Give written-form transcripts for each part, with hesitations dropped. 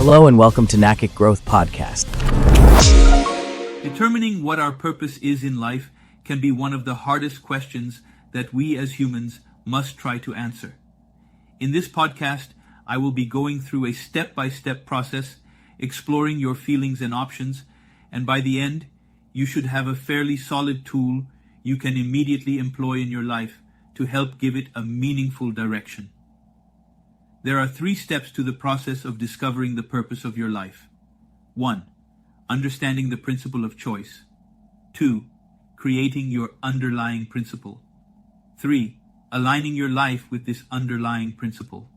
Hello and welcome to NACIC Growth Podcast. Determining what our purpose is in life can be one of the hardest questions that we as humans must try to answer. In this podcast, I will be going through a step-by-step process, exploring your feelings and options, and by the end, you should have a fairly solid tool you can immediately employ in your life to help give it a meaningful direction. There are 3 steps to the process of discovering the purpose of your life. 1. Understanding the principle of choice. 2. Creating your underlying principle. 3. Aligning your life with this underlying principle.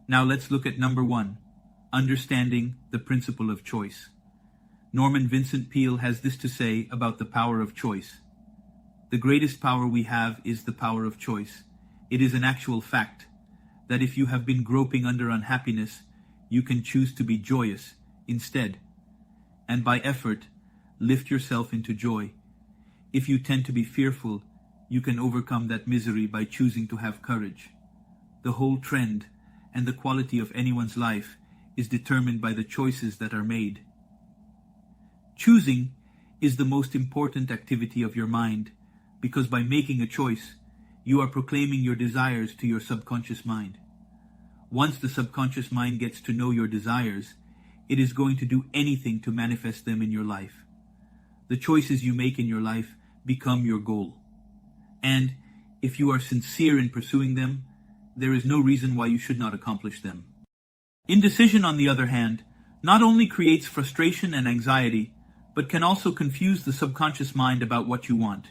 Now let's look at number 1. Understanding the principle of choice. Norman Vincent Peale has this to say about the power of choice. The greatest power we have is the power of choice. It is an actual fact that if you have been groping under unhappiness, you can choose to be joyous instead, and by effort, lift yourself into joy. If you tend to be fearful, you can overcome that misery by choosing to have courage. The whole trend and the quality of anyone's life is determined by the choices that are made. Choosing is the most important activity of your mind, because by making a choice, you are proclaiming your desires to your subconscious mind. Once the subconscious mind gets to know your desires, it is going to do anything to manifest them in your life. The choices you make in your life become your goal. And if you are sincere in pursuing them, there is no reason why you should not accomplish them. Indecision, on the other hand, not only creates frustration and anxiety, but can also confuse the subconscious mind about what you want.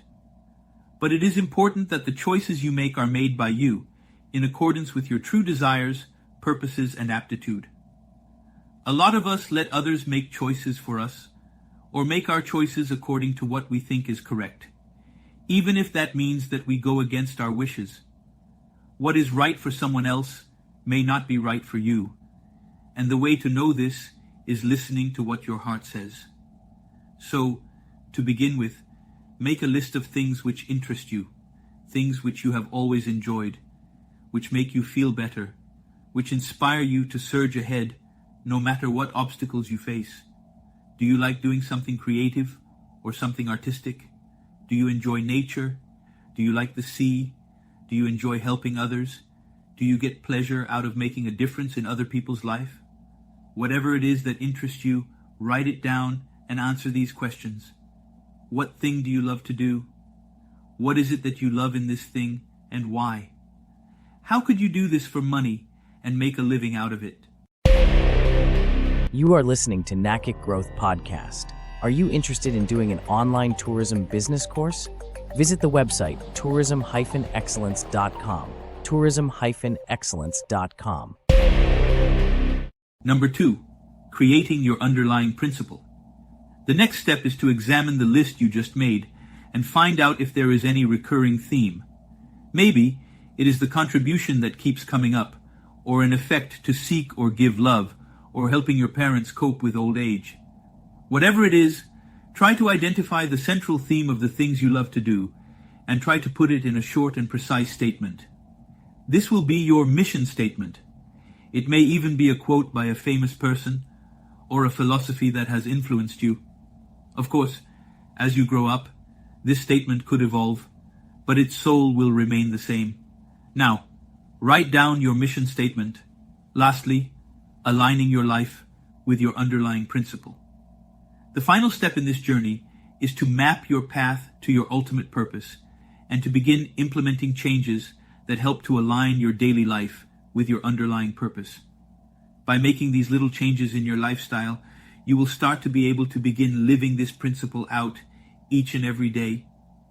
But it is important that the choices you make are made by you, in accordance with your true desires, purposes, and aptitude. A lot of us let others make choices for us, or make our choices according to what we think is correct, even if that means that we go against our wishes. What is right for someone else may not be right for you, and the way to know this is listening to what your heart says. So, to begin with, make a list of things which interest you, things which you have always enjoyed, which make you feel better, which inspire you to surge ahead no matter what obstacles you face. Do you like doing something creative or something artistic? Do you enjoy nature? Do you like the sea? Do you enjoy helping others? Do you get pleasure out of making a difference in other people's life? Whatever it is that interests you, write it down and answer these questions. What thing do you love to do? What is it that you love in this thing, and why? How could you do this for money and make a living out of it? You are listening to NACIC Growth Podcast. Are you interested in doing an online tourism business course? Visit the website tourism-excellence.com. tourism-excellence.com. Number 2, creating your underlying principle. The next step is to examine the list you just made and find out if there is any recurring theme. Maybe it is the contribution that keeps coming up, or an effect to seek or give love, or helping your parents cope with old age. Whatever it is, try to identify the central theme of the things you love to do, and try to put it in a short and precise statement. This will be your mission statement. It may even be a quote by a famous person, or a philosophy that has influenced you. Of course, as you grow up, this statement could evolve, but its soul will remain the same. Now, write down your mission statement. Lastly, aligning your life with your underlying principle. The final step in this journey is to map your path to your ultimate purpose and to begin implementing changes that help to align your daily life with your underlying purpose. By making these little changes in your lifestyle, you will start to be able to begin living this principle out each and every day.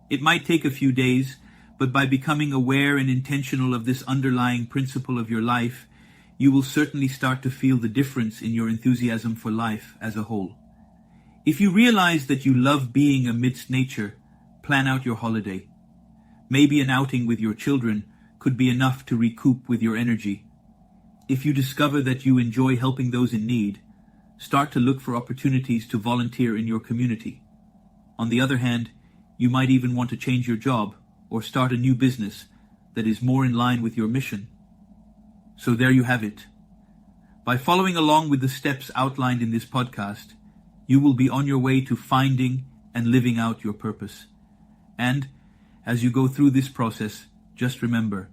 It might take a few days, but by becoming aware and intentional of this underlying principle of your life, you will certainly start to feel the difference in your enthusiasm for life as a whole. If you realize that you love being amidst nature, plan out your holiday. Maybe an outing with your children could be enough to recoup with your energy. If you discover that you enjoy helping those in need, start to look for opportunities to volunteer in your community. On the other hand, you might even want to change your job or start a new business that is more in line with your mission. So there you have it. By following along with the steps outlined in this podcast, you will be on your way to finding and living out your purpose. And as you go through this process, just remember,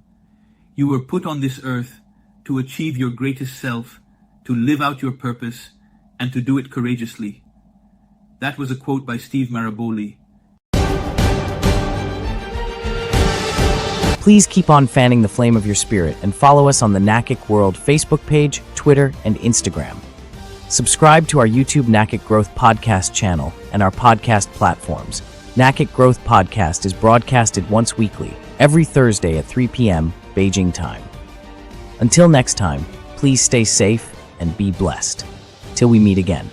you were put on this earth to achieve your greatest self, to live out your purpose, and to do it courageously. That was a quote by Steve Maraboli. Please keep on fanning the flame of your spirit and follow us on the NACIC World Facebook page, Twitter, and Instagram. Subscribe to our YouTube NACIC Growth Podcast channel and our podcast platforms. NACIC Growth Podcast is broadcasted once weekly, every Thursday at 3 p.m. Beijing time. Until next time, please stay safe and be blessed. Till we meet again.